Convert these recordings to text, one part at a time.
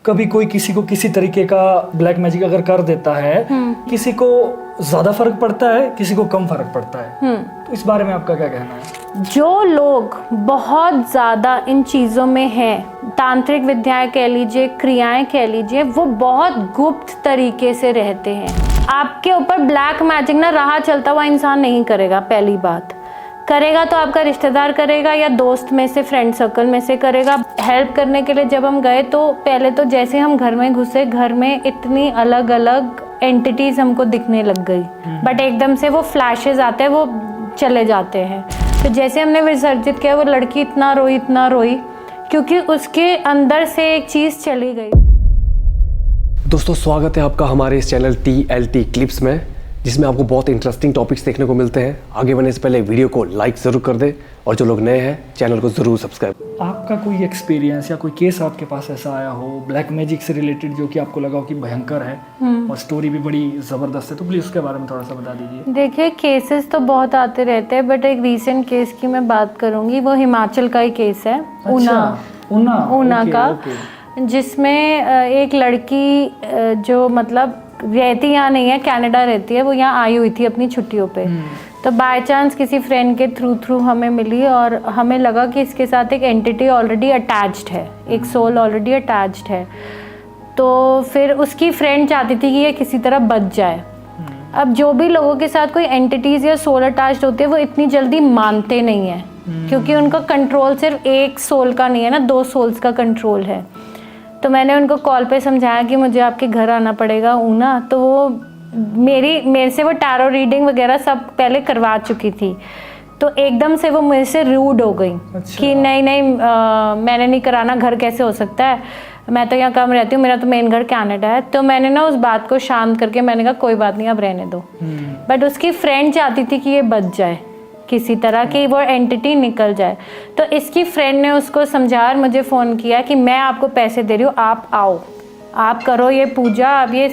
कभी कोई किसी को किसी तरीके का ब्लैक मैजिक अगर कर देता है, किसी को ज्यादा फर्क पड़ता है, किसी को कम फर्क पड़ता है, तो इस बारे में आपका क्या कहना है? जो लोग बहुत ज़्यादा इन चीज़ों में हैं, तांत्रिक विद्याएं कह लीजिए, क्रियाएं कह लीजिए, वो बहुत गुप्त तरीके से रहते हैं। आपके ऊपर ब्लैक मैजिक ना राह चलता हुआ इंसान नहीं करेगा। पहली बात, करेगा तो आपका रिश्तेदार करेगा या दोस्त में से, फ्रेंड सर्कल में से करेगा। हेल्प करने के लिए जब हम गए तो पहले तो जैसे हम घर में घुसे, घर में इतनी अलग अलग एंटिटीज़ हमको दिखने लग गई, बट एकदम से वो फ्लैशेस आते हैं, वो चले जाते हैं। तो जैसे हमने विसर्जित किया, वो लड़की इतना रोई क्योंकि उसके अंदर से एक चीज़ चली गई। दोस्तों, स्वागत है आपका हमारे इस चैनल TLT क्लिप्स में, जिसमें आपको बहुत इंटरेस्टिंग टॉपिक्स देखने को मिलते हैं। आगे बढ़ने से पहले वीडियो को लाइक ज़रूर कर दें और जो लोग नए हैं चैनल को ज़रूर सब्सक्राइब। आपका कोई एक्सपीरियंस या कोई केस आपके पास ऐसा आया हो ब्लैक मैजिक से रिलेटेड जो कि आपको लगा हो कि भयंकर है और स्टोरी भी बड़ी ज़बरदस्त है, तो प्लीज़ उसके बारे में थोड़ा सा बता दीजिए। देखिए, केसेस तो बहुत आते रहते हैं, बट एक रीसेंट केस की मैं बात करूँगी। वो हिमाचल का ही केस है। ऊना का, जिसमें एक लड़की जो मतलब रहती यहाँ नहीं है, कनाडा रहती है, वो यहाँ आई हुई थी अपनी छुट्टियों पे। तो बाय चांस किसी फ्रेंड के थ्रू हमें मिली और हमें लगा कि इसके साथ एक एंटिटी ऑलरेडी अटैच्ड है, एक सोल ऑलरेडी अटैच्ड है। तो फिर उसकी फ्रेंड चाहती थी कि ये किसी तरह बच जाए। अब जो भी लोगों के साथ कोई एंटिटीज़ या सोल अटैच्ड होते हैं, वो इतनी जल्दी मानते नहीं हैं, क्योंकि उनका कंट्रोल सिर्फ एक सोल का नहीं है ना, 2 सोल्स का कंट्रोल है। तो मैंने उनको कॉल पे समझाया कि मुझे आपके घर आना पड़ेगा ऊना। तो वो मेरे से वो टैरो रीडिंग वगैरह सब पहले करवा चुकी थी। तो एकदम से वो मेरे से रूड हो गई। अच्छा। कि नहीं मैंने नहीं कराना, घर कैसे हो सकता है, मैं तो यहाँ कम रहती हूँ, मेरा तो मेन घर कनाडा है। तो मैंने ना उस बात को शांत करके मैंने कहा कोई बात नहीं, अब रहने दो। बट उसकी फ्रेंड चाहती थी कि ये बच जाए, किसी तरह की वो एंटिटी निकल जाए। तो इसकी फ्रेंड ने उसको समझा और मुझे फ़ोन किया कि मैं आपको पैसे दे रही हूँ, आप आओ, आप करो ये पूजा, आप ये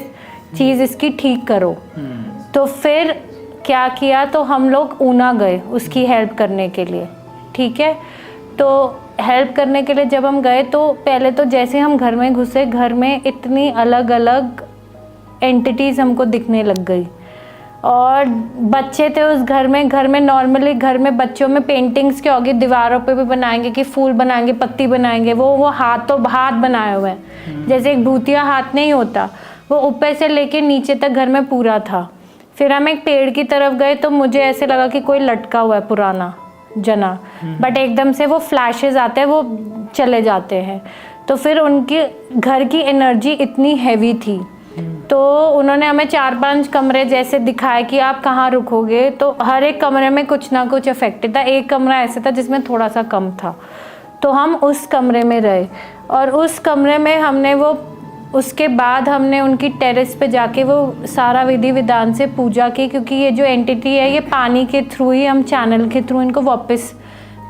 चीज़ इसकी ठीक करो। तो फिर क्या किया, तो हम लोग ऊना गए उसकी हेल्प करने के लिए। ठीक है, तो हेल्प करने के लिए जब हम गए तो पहले तो जैसे हम घर में घुसे, घर में इतनी अलग अलग एंटिटीज़ हमको दिखने लग गई। और बच्चे थे उस घर में नॉर्मली घर में बच्चों में पेंटिंग्स के होगी, दीवारों पे भी बनाएंगे कि फूल बनाएंगे, पत्ती बनाएंगे, वो हाथ बनाए हुए हैं, जैसे एक भूतिया हाथ नहीं होता, वो ऊपर से लेके नीचे तक घर में पूरा था। फिर हम एक पेड़ की तरफ गए तो मुझे ऐसे लगा कि कोई लटका हुआ है पुराना जना, बट एकदम से वो फ्लैशेस आते हैं, वो चले जाते हैं। तो फिर उनकी घर की एनर्जी इतनी हैवी थी, तो उन्होंने हमें 4-5 कमरे जैसे दिखाए कि आप कहाँ रुकोगे। तो हर एक कमरे में कुछ ना कुछ अफेक्टेड था। एक कमरा ऐसे था जिसमें थोड़ा सा कम था, तो हम उस कमरे में रहे। और उस कमरे में हमने उसके बाद हमने उनकी टेरेस पे जाके वो सारा विधि विधान से पूजा की, क्योंकि ये जो एंटिटी है ये पानी के थ्रू ही, हम चैनल के थ्रू इनको वापस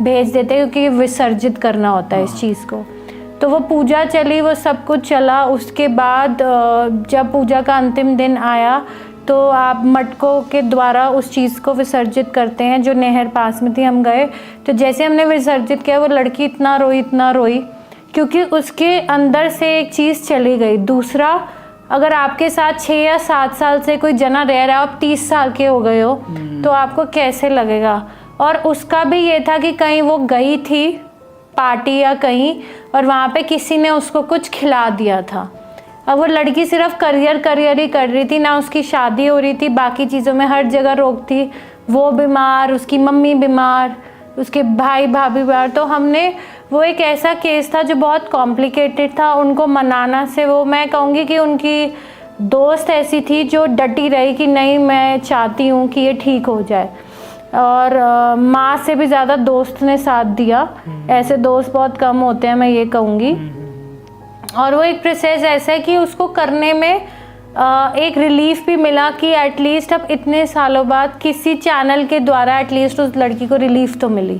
भेज देते हैं, क्योंकि विसर्जित करना होता है इस चीज़ को। तो वो पूजा चली, वो सब कुछ चला। उसके बाद जब पूजा का अंतिम दिन आया तो आप मटकों के द्वारा उस चीज़ को विसर्जित करते हैं, जो नहर पास में थी। हम गए तो जैसे हमने विसर्जित किया, वो लड़की इतना रोई क्योंकि उसके अंदर से एक चीज़ चली गई। दूसरा, अगर आपके साथ 6 या 7 साल से कोई जना रह रहा है, आप 30 साल के हो गए हो, तो आपको कैसे लगेगा। और उसका भी ये था कि कहीं वो गई थी पार्टी या कहीं, और वहाँ पे किसी ने उसको कुछ खिला दिया था। अब वो लड़की सिर्फ करियर ही कर रही थी, ना उसकी शादी हो रही थी, बाकी चीज़ों में हर जगह रोक थी। वो बीमार, उसकी मम्मी बीमार, उसके भाई भाभी बीमार। तो हमने वो एक ऐसा केस था जो बहुत कॉम्प्लिकेटेड था। उनको मनाना से, वो मैं कहूँगी कि उनकी दोस्त ऐसी थी जो डटी रही कि नहीं, मैं चाहती हूँ कि ये ठीक हो जाए। और माँ से भी ज़्यादा दोस्त ने साथ दिया। ऐसे दोस्त बहुत कम होते हैं, मैं ये कहूँगी। और वो एक प्रोसेस ऐसा है कि उसको करने में एक रिलीफ भी मिला कि एटलीस्ट अब इतने सालों बाद किसी चैनल के द्वारा एटलीस्ट उस लड़की को रिलीफ तो मिली।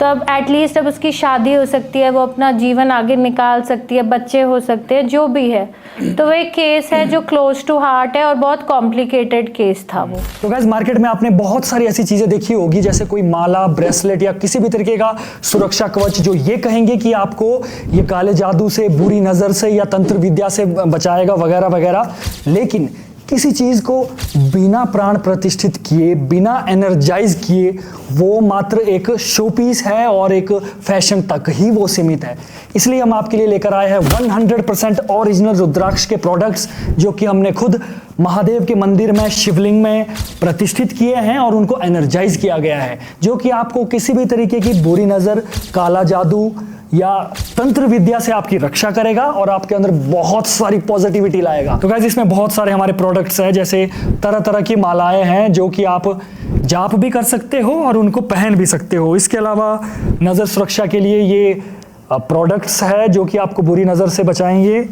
तो अब एटलीस्ट अब उसकी शादी हो सकती है, वो अपना जीवन आगे निकाल सकती है, बच्चे हो सकते हैं, जो भी है। तो वो एक केस है जो क्लोज टू हार्ट है और बहुत कॉम्प्लिकेटेड केस था वो। तो गाइस मार्केट में आपने बहुत सारी ऐसी चीजें देखी होगी, जैसे कोई माला, ब्रेसलेट या किसी भी तरीके का सुरक्षा कवच जो ये कहेंगे कि आपको ये काले जादू से, बुरी नजर से या तंत्र विद्या से बचाएगा वगैरह वगैरह। लेकिन किसी चीज को बिना प्राण प्रतिष्ठित किए, बिना एनर्जाइज किए, वो मात्र एक शो पीस है और एक फैशन तक ही वो सीमित है। इसलिए हम आपके लिए लेकर आए हैं 100% ओरिजिनल रुद्राक्ष के प्रोडक्ट्स, जो कि हमने खुद महादेव के मंदिर में, शिवलिंग में प्रतिष्ठित किए हैं और उनको एनर्जाइज किया गया है, जो कि आपको किसी भी तरीके की बुरी नजर, काला जादू या तंत्र विद्या से आपकी रक्षा करेगा और आपके अंदर बहुत सारी पॉजिटिविटी लाएगा। तो गाइस इसमें बहुत सारे हमारे प्रोडक्ट्स हैं, जैसे तरह तरह की मालाएं हैं जो कि आप जाप भी कर सकते हो और उनको पहन भी सकते हो। इसके अलावा नज़र सुरक्षा के लिए ये प्रोडक्ट्स है जो कि आपको बुरी नज़र से बचाएंगे,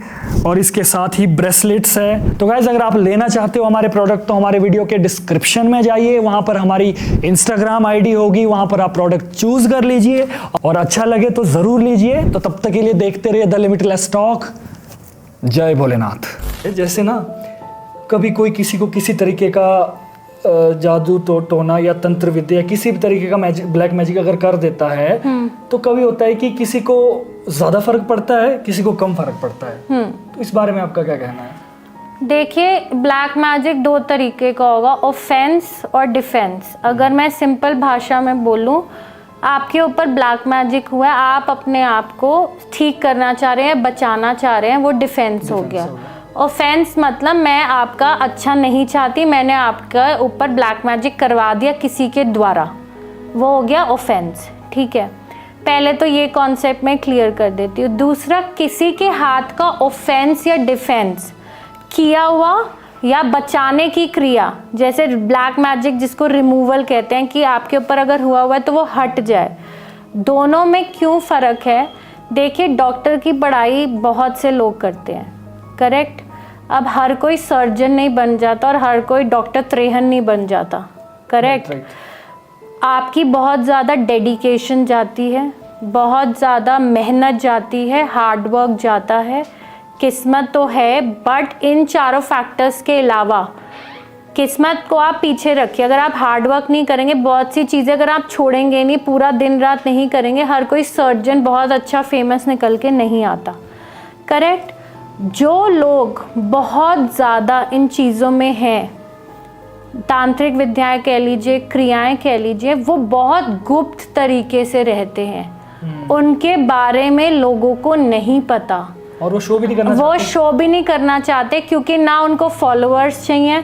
और इसके साथ ही ब्रेसलेट्स है। तो गाइस अगर आप लेना चाहते हो हमारे प्रोडक्ट तो हमारे वीडियो के डिस्क्रिप्शन में जाइए, वहां पर हमारी इंस्टाग्राम आईडी होगी, वहां पर आप प्रोडक्ट चूज कर लीजिए और अच्छा लगे तो जरूर लीजिए। तो तब तक के लिए देखते रहिए द लिमिटलेस टॉक। जय भोलेनाथ। जैसे ना कभी कोई किसी को किसी तरीके का जादू टोना या तंत्र विद्या या किसी भी तरीके का ब्लैक मैजिक अगर कर देता है तो कभी होता है कि किसी को ज्यादा फर्क पड़ता है, किसी को कम फर्क पड़ता है। तो इस बारे में आपका क्या कहना है? देखिए, ब्लैक मैजिक दो तरीके का होगा, ऑफेंस और डिफेंस। अगर मैं सिंपल भाषा में बोलूं, आपके ऊपर ब्लैक मैजिक हुआ है, आप अपने आप को ठीक करना चाह रहे हैं, बचाना चाह रहे हैं, वो डिफेंस हो गया। ऑफेंस मतलब मैं आपका अच्छा नहीं चाहती, मैंने आपका ऊपर ब्लैक मैजिक करवा दिया किसी के द्वारा, वो हो गया ऑफेंस। ठीक है, पहले तो ये कॉन्सेप्ट मैं क्लियर कर देती हूँ। दूसरा, किसी के हाथ का ऑफेंस या डिफेंस किया हुआ या बचाने की क्रिया, जैसे ब्लैक मैजिक जिसको रिमूवल कहते हैं, कि आपके ऊपर अगर हुआ है तो वो हट जाए। दोनों में क्यों फ़र्क है? देखिए, डॉक्टर की पढ़ाई बहुत से लोग करते हैं, करेक्ट। अब हर कोई सर्जन नहीं बन जाता और हर कोई डॉक्टर त्रेहन नहीं बन जाता, करेक्ट। आपकी बहुत ज़्यादा डेडिकेशन जाती है, बहुत ज़्यादा मेहनत जाती है, हार्ड वर्क जाता है, किस्मत तो है, बट इन चारों फैक्टर्स के अलावा किस्मत को आप पीछे रखिए। अगर आप हार्ड वर्क नहीं करेंगे, बहुत सी चीज़ें अगर आप छोड़ेंगे नहीं, पूरा दिन रात नहीं करेंगे, हर कोई सर्जन बहुत अच्छा फेमस निकल के नहीं आता, करेक्ट। जो लोग बहुत ज़्यादा इन चीज़ों में हैं, तांत्रिक विद्याएं कह लीजिए, क्रियाएं कह लीजिए, वो बहुत गुप्त तरीके से रहते हैं, उनके बारे में लोगों को नहीं पता और वो शो भी नहीं करना चाहते, क्योंकि ना उनको फॉलोअर्स चाहिए,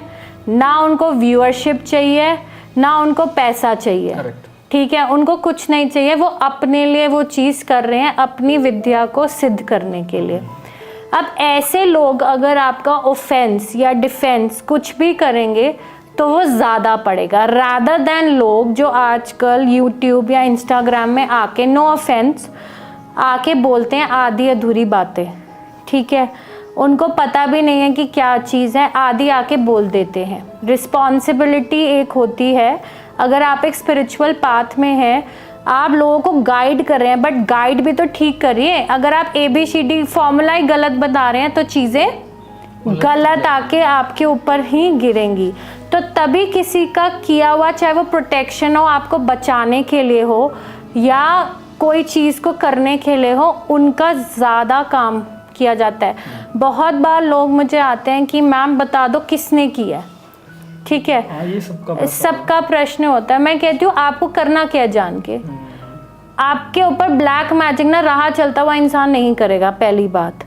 ना उनको व्यूअरशिप चाहिए, ना उनको पैसा चाहिए। ठीक है, उनको कुछ नहीं चाहिए, वो अपने लिए वो चीज़ कर रहे हैं, अपनी विद्या को सिद्ध करने के लिए। अब ऐसे लोग अगर आपका ऑफेंस या डिफेंस कुछ भी करेंगे तो वो ज़्यादा पड़ेगा, रादर देन लोग जो आजकल यूट्यूब या इंस्टाग्राम में आके, नो ऑफेंस, आके बोलते हैं आधी अधूरी बातें। ठीक है, उनको पता भी नहीं है कि क्या चीज़ है, आधी आके बोल देते हैं। रिस्पॉन्सिबिलिटी एक होती है, अगर आप एक स्पिरिचुअल पाथ में हैं, आप लोगों को गाइड कर रहे हैं, बट गाइड भी तो ठीक करिए। अगर आप ABCD फॉर्मूला ही गलत बता रहे हैं तो चीज़ें गलत आके आपके ऊपर ही गिरेंगी। तो तभी किसी का किया हुआ, चाहे वो प्रोटेक्शन हो, आपको बचाने के लिए हो या कोई चीज़ को करने के लिए हो, उनका ज़्यादा काम किया जाता है। बहुत बार लोग मुझे आते हैं कि मैम बता दो किसने किया है। ठीक है, ये सबका प्रश्न होता है। मैं कहती हूँ आपको करना क्या जान के, आपके ऊपर ब्लैक मैजिक ना रहा चलता हुआ इंसान नहीं करेगा। पहली बात,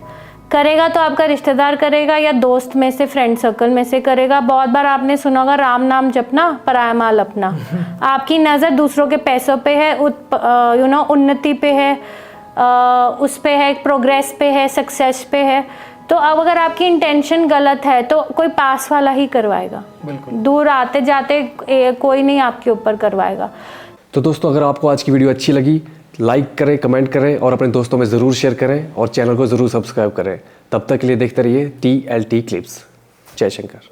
करेगा तो आपका रिश्तेदार करेगा या दोस्त में से, फ्रेंड सर्कल में से करेगा। बहुत बार आपने सुना होगा राम नाम जपना पराया माल अपना। आपकी नज़र दूसरों के पैसों पे है, उन्नति पे है, उस पे है, प्रोग्रेस पे है, सक्सेस पे है। तो अब अगर आपकी इंटेंशन गलत है तो कोई पास वाला ही करवाएगा, दूर आते जाते कोई नहीं आपके ऊपर करवाएगा। तो दोस्तों, अगर आपको आज की वीडियो अच्छी लगी, लाइक करें, कमेंट करें और अपने दोस्तों में ज़रूर शेयर करें और चैनल को ज़रूर सब्सक्राइब करें। तब तक के लिए देखते रहिए TLT क्लिप्स। जय शंकर।